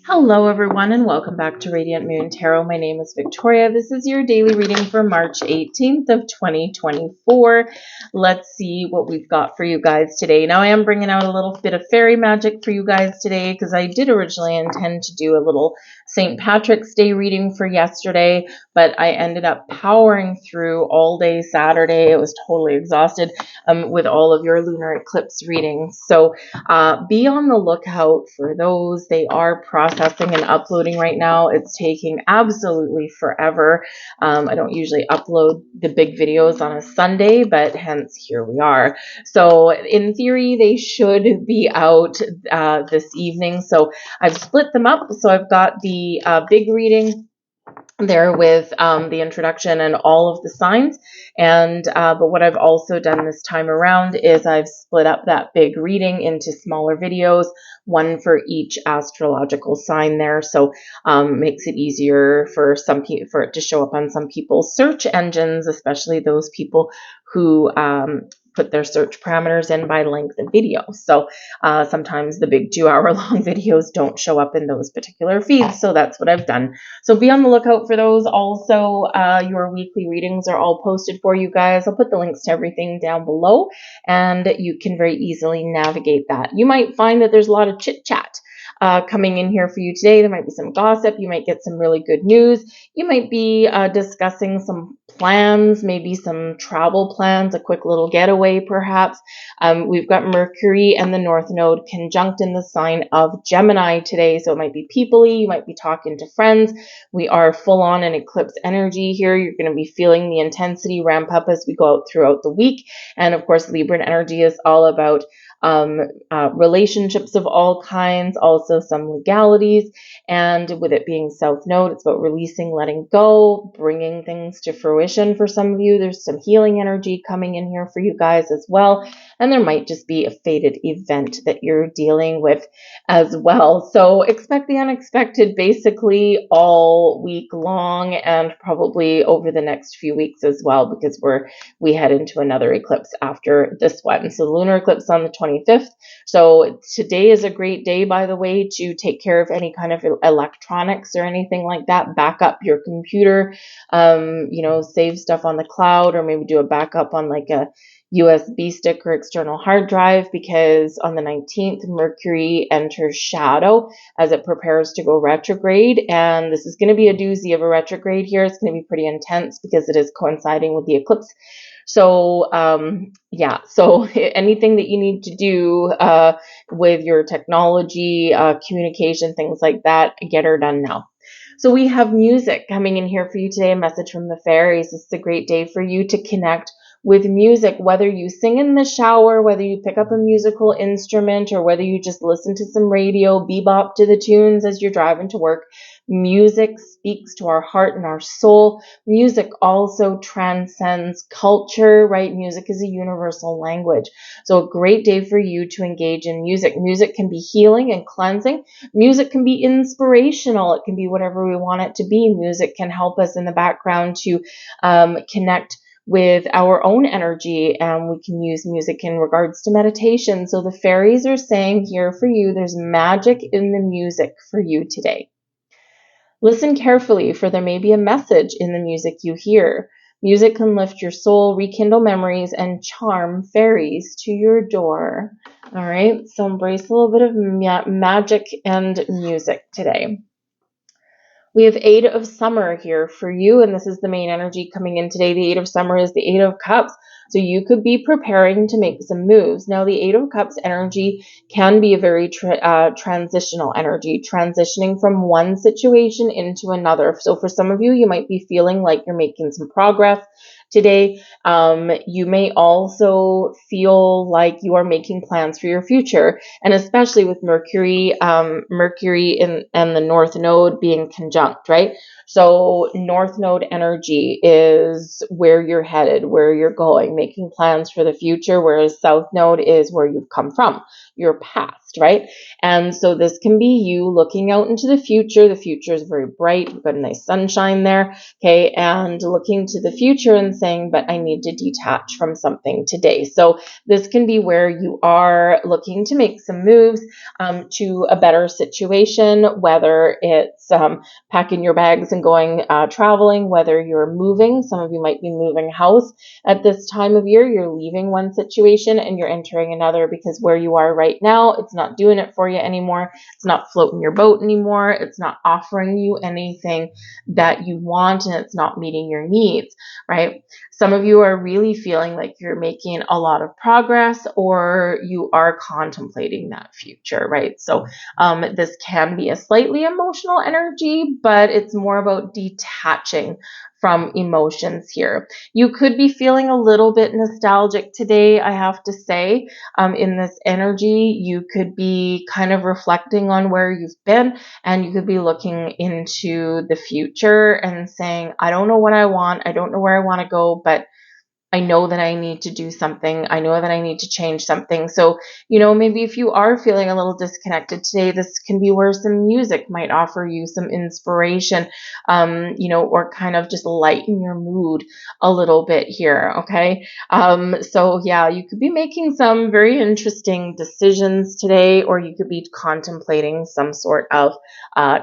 Hello, everyone, and welcome back to Radiant Moon Tarot. My name is Victoria. This is your daily reading for March 18th of 2024. Let's see what we've got for you guys today. Now, I am bringing out a little bit of fairy magic for you guys today because I did originally intend to do a little St. Patrick's Day reading for yesterday, but I ended up powering through all day Saturday. I was totally exhausted with all of your lunar eclipse readings. So be on the lookout for those. They are processing and uploading right now. It's taking absolutely forever. I don't usually upload the big videos on a Sunday, but hence here we are. So in theory, they should be out this evening. So I've split them up. So I've got the big reading there with the introduction and all of the signs, and but what I've also done this time around is I've split up that big reading into smaller videos, one for each astrological sign there, so makes it easier for some people for it to show up on some people's search engines, especially those people who put their search parameters in by length of video. So sometimes the big 2-hour long videos don't show up in those particular feeds, so that's what I've done. So be on the lookout for those. Also, your weekly readings are all posted for you guys. I'll put the links to everything down below, and you can very easily navigate that. You might find that there's a lot of chit chat coming in here for you today. There might be some gossip. You might get some really good news. You might be discussing some plans, maybe some travel plans, a quick little getaway perhaps. We've got Mercury and the North Node conjunct in the sign of Gemini today, so it might be people-y. You might be talking to friends. We are full on in eclipse energy here. You're going to be feeling the intensity ramp up as we go out throughout the week. And of course, Libran energy is all about relationships of all kinds, also some legalities, and with it being South Node, it's about releasing, letting go, bringing things to fruition for some of you. There's some healing energy coming in here for you guys as well, and there might just be a fated event that you're dealing with as well. So expect the unexpected basically all week long, and probably over the next few weeks as well, because we head into another eclipse after this one. So the lunar eclipse on the 25th. So today is a great day, by the way, to take care of any kind of electronics or anything like that. Back up your computer, save stuff on the cloud, or maybe do a backup on like a USB stick or external hard drive, because on the 19th, Mercury enters shadow as it prepares to go retrograde. And this is going to be a doozy of a retrograde here. It's going to be pretty intense because it is coinciding with the eclipse. So, so anything that you need to do with your technology, communication, things like that, get her done now. So we have music coming in here for you today, a message from the fairies. This is a great day for you to connect with music, whether you sing in the shower, whether you pick up a musical instrument, or whether you just listen to some radio, bebop to the tunes as you're driving to work. Music speaks to our heart and our soul. Music also transcends culture, right? Music is a universal language. So a great day for you to engage in music. Music can be healing and cleansing. Music can be inspirational. It can be whatever we want it to be. Music can help us in the background to connect with our own energy, and we can use music in regards to meditation. So the fairies are saying here for you, there's magic in the music for you today. Listen carefully, for there may be a message in the music you hear. Music can lift your soul, rekindle memories, and charm fairies to your door. All right, so embrace a little bit of magic and music today. We have Eight of Summer here for you, and this is the main energy coming in today. The Eight of Summer is the Eight of Cups, so you could be preparing to make some moves. Now, the Eight of Cups energy can be a very transitional energy, transitioning from one situation into another. So for some of you, you might be feeling like you're making some progress today. You may also feel like you are making plans for your future, and especially with Mercury and the North Node being conjunct, right? So North Node energy is where you're headed, where you're going, making plans for the future, whereas South Node is where you've come from, your past. past, right? And so this can be you looking out into the future. The future is very bright. We've got a nice sunshine there, okay? And looking to the future and saying, but I need to detach from something today. So this can be where you are looking to make some moves to a better situation, whether it's packing your bags and going traveling, whether you're moving. Some of you might be moving house at this time of year. You're leaving one situation and you're entering another because where you are right now, it's not doing it for you anymore. It's not floating your boat anymore. It's not offering you anything that you want, and it's not meeting your needs, right? Some of you are really feeling like you're making a lot of progress, or you are contemplating that future, right? So this can be a slightly emotional energy, but it's more about detaching from emotions here. You could be feeling a little bit nostalgic today, I have to say. In this energy, you could be kind of reflecting on where you've been, and you could be looking into the future and saying, I don't know what I want. I don't know where I want to go, but I know that I need to do something. I know that I need to change something. So, maybe if you are feeling a little disconnected today, this can be where some music might offer you some inspiration, or kind of just lighten your mood a little bit here. Okay. So yeah, you could be making some very interesting decisions today, or you could be contemplating some sort of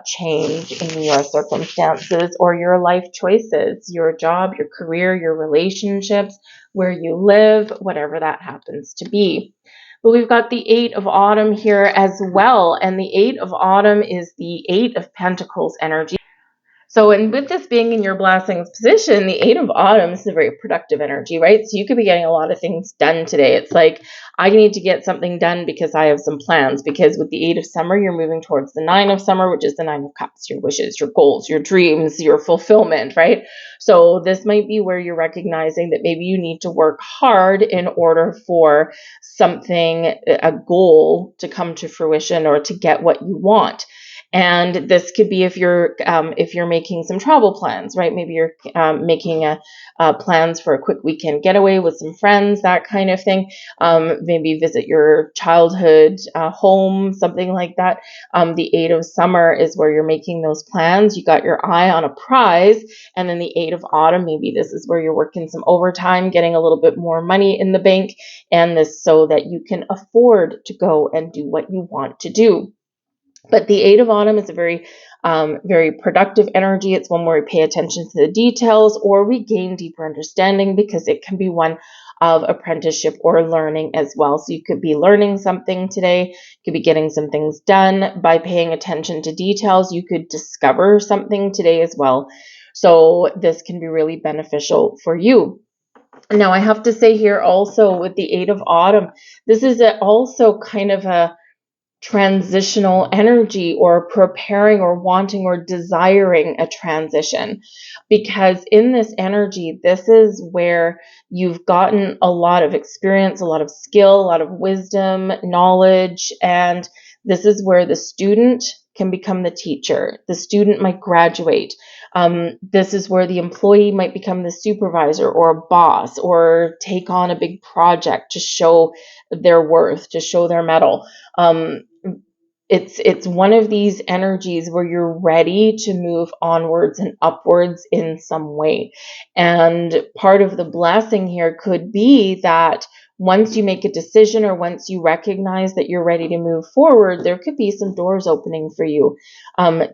change in your circumstances or your life choices, your job, your career, your relationships, where you live, whatever that happens to be. But we've got the Eight of Autumn here as well. And the Eight of Autumn is the Eight of Pentacles energy. So, and with this being in your blessings position, the Eight of Autumn is a very productive energy, right? So you could be getting a lot of things done today. It's like, I need to get something done because I have some plans. Because with the Eight of Summer, you're moving towards the Nine of Summer, which is the Nine of Cups, your wishes, your goals, your dreams, your fulfillment, right? So this might be where you're recognizing that maybe you need to work hard in order for something, a goal, to come to fruition or to get what you want. And this could be if you're making some travel plans, right? Maybe you're making plans for a quick weekend getaway with some friends, that kind of thing. Maybe visit your childhood home, something like that. The Eight of Summer is where you're making those plans. You got your eye on a prize. And then the Eight of Autumn, maybe this is where you're working some overtime, getting a little bit more money in the bank, and this so that you can afford to go and do what you want to do. But the Eight of Autumn is a very, very productive energy. It's one where we pay attention to the details, or we gain deeper understanding, because it can be one of apprenticeship or learning as well. So you could be learning something today. You could be getting some things done by paying attention to details. You could discover something today as well. So this can be really beneficial for you. Now, I have to say here also with the Eight of Autumn, this is also kind of a transitional energy, or preparing or wanting or desiring a transition, because in this energy, this is where you've gotten a lot of experience, a lot of skill, a lot of wisdom, knowledge, and this is where the student can become the teacher. The student might graduate. This is where the employee might become the supervisor or a boss, or take on a big project to show their worth, to show their mettle. It's one of these energies where you're ready to move onwards and upwards in some way. And part of the blessing here could be that once you make a decision, or once you recognize that you're ready to move forward, there could be some doors opening for you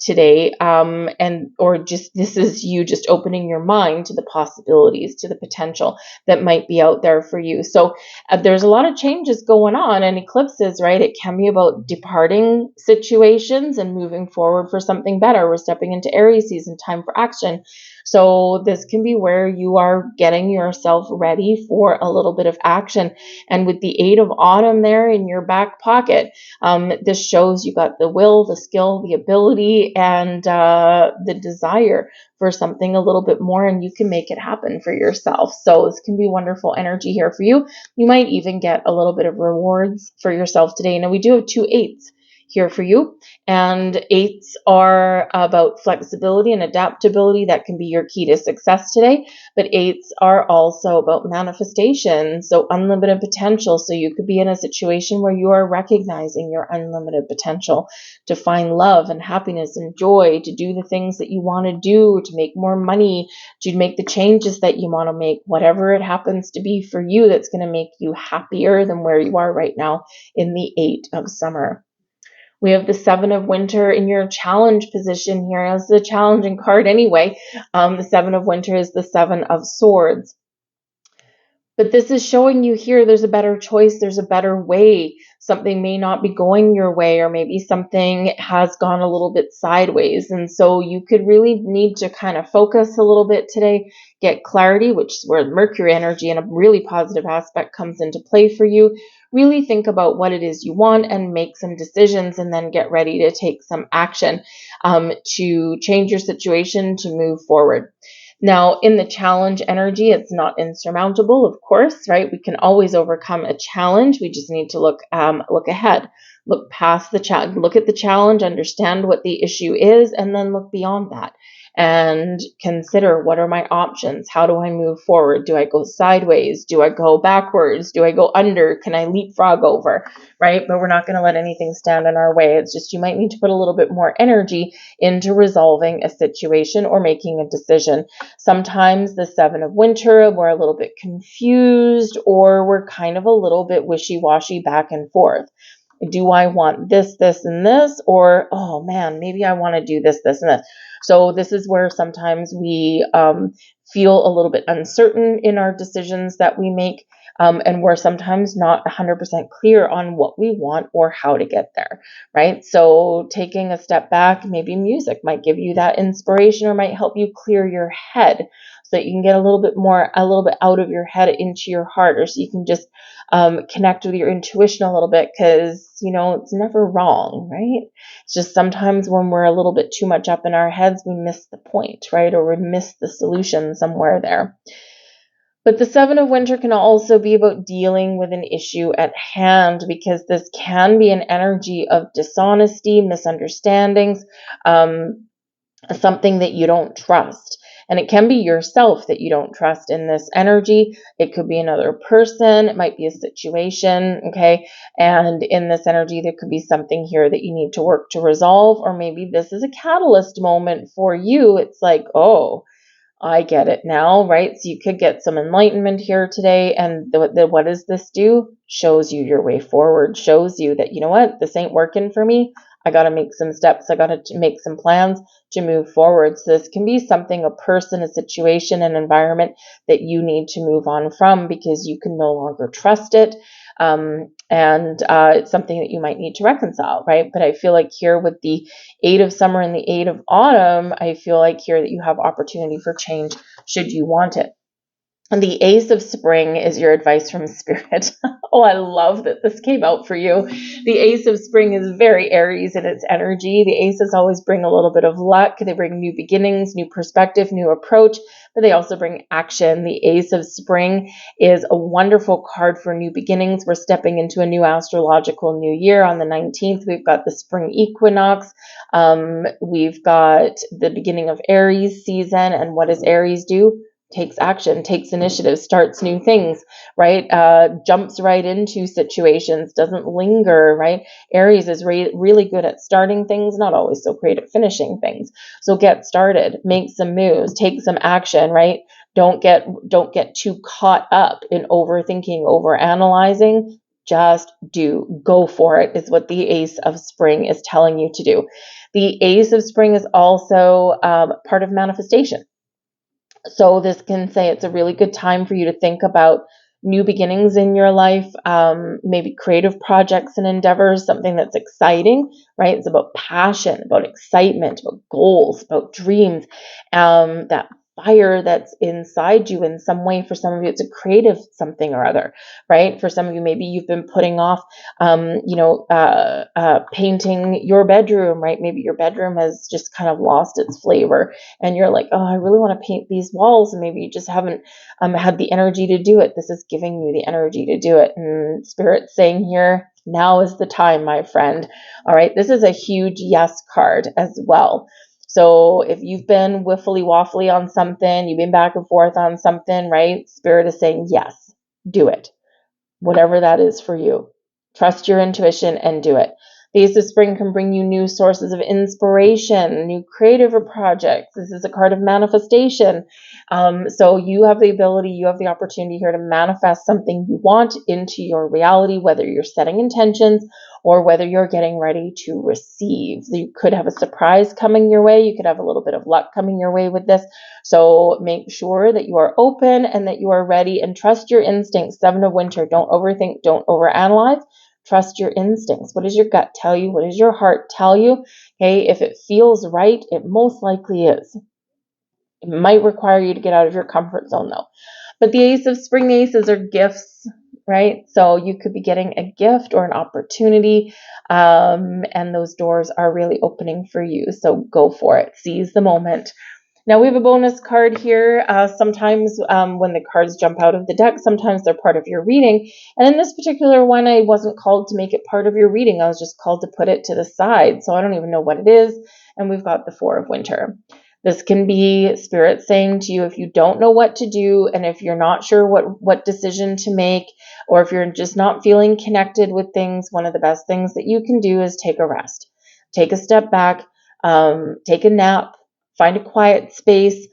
today, or just this is you just opening your mind to the possibilities, to the potential that might be out there for you. So there's a lot of changes going on, and eclipses, right? It can be about departing situations and moving forward for something better. We're stepping into Aries season, time for action. So this can be where you are getting yourself ready for a little bit of action. And with the Eight of Autumn there in your back pocket, this shows you got the will, the skill, the ability, and the desire for something a little bit more, and you can make it happen for yourself. So this can be wonderful energy here for you. You might even get a little bit of rewards for yourself today. Now, we do have two eights here for you. And 8s are about flexibility and adaptability. That can be your key to success today. But 8s are also about manifestation, so unlimited potential. So you could be in a situation where you are recognizing your unlimited potential to find love and happiness and joy, to do the things that you want to do, to make more money, to make the changes that you want to make, whatever it happens to be for you that's going to make you happier than where you are right now in the 8 of summer. We have the 7 of winter in your challenge position here. It's a challenging card anyway. The 7 of winter is the 7 of swords. But this is showing you here there's a better choice, there's a better way. Something may not be going your way, or maybe something has gone a little bit sideways. And so you could really need to kind of focus a little bit today, get clarity, which is where Mercury energy and a really positive aspect comes into play for you. Really think about what it is you want and make some decisions, and then get ready to take some action to change your situation, to move forward. Now, in the challenge energy, it's not insurmountable, of course, right? We can always overcome a challenge. We just need to look ahead, look past the challenge, look at the challenge, understand what the issue is, and then look beyond that and consider, what are my options? How do I move forward? Do I go sideways? Do I go backwards? Do I go under? Can I leapfrog over? Right? But we're not going to let anything stand in our way. It's just you might need to put a little bit more energy into resolving a situation or making a decision. Sometimes the 7 of winter, we're a little bit confused, or we're kind of a little bit wishy-washy back and forth. Do I want this, this, and this? Or, oh man, maybe I want to do this, this, and this. So this is where sometimes we feel a little bit uncertain in our decisions that we make. And we're sometimes not 100% clear on what we want or how to get there, right? So taking a step back, maybe music might give you that inspiration, or might help you clear your head so that you can get a little bit out of your head into your heart, or so you can just connect with your intuition a little bit, because, it's never wrong, right? It's just sometimes when we're a little bit too much up in our heads, we miss the point, right? Or we miss the solution somewhere there. But the 7 of winter can also be about dealing with an issue at hand, because this can be an energy of dishonesty, misunderstandings, something that you don't trust. And it can be yourself that you don't trust in this energy. It could be another person. It might be a situation. Okay. And in this energy, there could be something here that you need to work to resolve. Or maybe this is a catalyst moment for you. It's like, oh, I get it now, right? So you could get some enlightenment here today. And what does this do? Shows you your way forward, shows you that, you know what, this ain't working for me. I got to make some steps. I got to make some plans to move forward. So this can be something, a person, a situation, an environment that you need to move on from, because you can no longer trust it. It's something that you might need to reconcile, right? But I feel like here with the 8 of summer and the 8 of autumn, I feel like here that you have opportunity for change should you want it. And the Ace of Spring is your advice from Spirit. Oh, I love that this came out for you. The Ace of Spring is very Aries in its energy. The Aces always bring a little bit of luck. They bring new beginnings, new perspective, new approach, but they also bring action. The Ace of Spring is a wonderful card for new beginnings. We're stepping into a new astrological new year on the 19th. We've got the spring equinox. We've got the beginning of Aries season. And what does Aries do? Takes action, takes initiative, starts new things, right? Jumps right into situations, doesn't linger, right? Aries is really good at starting things, not always so great at finishing things. So get started, make some moves, take some action, right? Don't get too caught up in overthinking, overanalyzing. Just go for it, is what the Ace of Spring is telling you to do. The Ace of Spring is also part of manifestation. So this can say it's a really good time for you to think about new beginnings in your life, maybe creative projects and endeavors, something that's exciting, right? It's about passion, about excitement, about goals, about dreams, that fire that's inside you in some way. For some of you, it's a creative something or other, right? For some of you, maybe you've been putting off, painting your bedroom, right? Maybe your bedroom has just kind of lost its flavor, and you're like, oh, I really want to paint these walls, and maybe you just haven't had the energy to do it. This is giving you the energy to do it. And Spirit's saying here, Now is the time, my friend. All right, this is a huge yes card as well. So if you've been wiffly waffly on something, you've been back and forth on something, right? Spirit is saying yes, do it. Whatever that is for you. Trust your intuition and do it. The Ace of Spring can bring you new sources of inspiration, new creative projects. This is a card of manifestation. So you have the ability, you have the opportunity here to manifest something you want into your reality, whether you're setting intentions or whether you're getting ready to receive. You could have a surprise coming your way. You could have a little bit of luck coming your way with this. So make sure that you are open and that you are ready, and trust your instincts. Seven of Winter. Don't overthink. Don't overanalyze. Trust your instincts. What does your gut tell you? What does your heart tell you? Okay, if it feels right, it most likely is. It might require you to get out of your comfort zone though. But the Ace of Spring, aces are gifts, right? So you could be getting a gift or an opportunity, and those doors are really opening for you. So go for it. Seize the moment. Now we have a bonus card here. Sometimes when the cards jump out of the deck, sometimes they're part of your reading. And in this particular one, I wasn't called to make it part of your reading. I was just called to put it to the side. So I don't even know what it is. And we've got the Four of Winter. This can be Spirit saying to you, if you don't know what to do, and if you're not sure what decision to make, or if you're just not feeling connected with things, one of the best things that you can do is take a rest. Take a step back, take a nap, find a quiet space,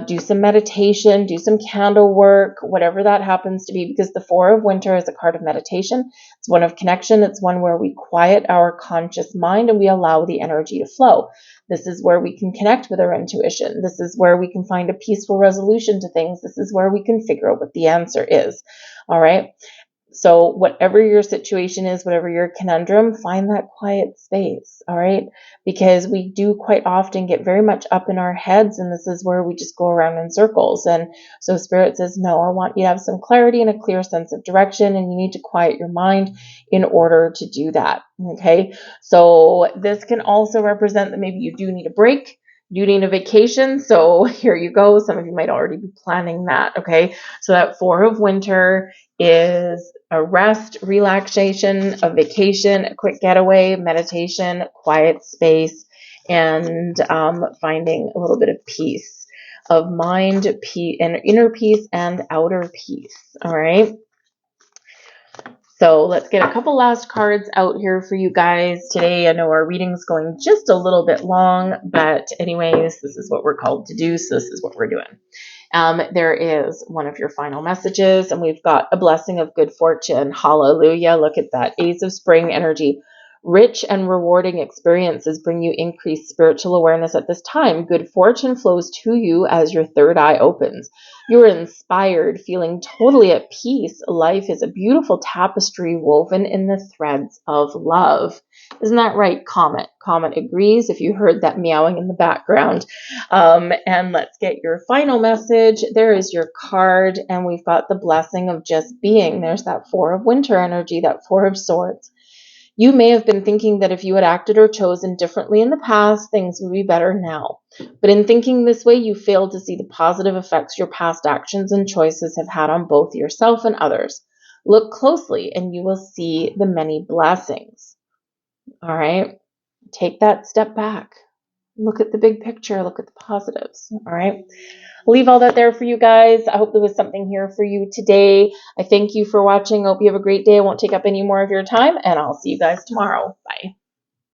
do some meditation, do some candle work, whatever that happens to be, because the Four of Winter is a card of meditation. It's one of connection. It's one where we quiet our conscious mind and we allow the energy to flow. This is where we can connect with our intuition. This is where we can find a peaceful resolution to things. This is where we can figure out what the answer is. All right. So whatever your situation is, whatever your conundrum, find that quiet space, all right? Because we do quite often get very much up in our heads, and this is where we just go around in circles. And so Spirit says, no, I want you to have some clarity and a clear sense of direction, and you need to quiet your mind in order to do that, okay? So this can also represent that maybe you do need a break. You need a vacation, so here you go. Some of you might already be planning that, okay? So that Four of Winter is a rest, relaxation, a vacation, a quick getaway, meditation, quiet space, and finding a little bit of peace of mind, peace, and inner peace and outer peace. All right. So let's get a couple last cards out here for you guys today. I know our reading's going just a little bit long, but anyways, this is what we're called to do. So this is what we're doing. There is one of your final messages, and we've got a blessing of good fortune. Hallelujah. Look at that. Ace of Spring energy. Rich and rewarding experiences bring you increased spiritual awareness at this time. Good fortune flows to you as your third eye opens. You are inspired, feeling totally at peace. Life is a beautiful tapestry woven in the threads of love. Isn't that right, Comet? Comet agrees if you heard that meowing in the background. And let's get your final message. There is your card, and we've got the blessing of just being. There's that Four of Winter energy, that Four of Swords. You may have been thinking that if you had acted or chosen differently in the past, things would be better now. But in thinking this way, you failed to see the positive effects your past actions and choices have had on both yourself and others. Look closely and you will see the many blessings. All right. Take that step back. Look at the big picture. Look at the positives. All right. I'll leave all that there for you guys. I hope there was something here for you today. I thank you for watching. I hope you have a great day. I won't take up any more of your time, and I'll see you guys tomorrow. Bye.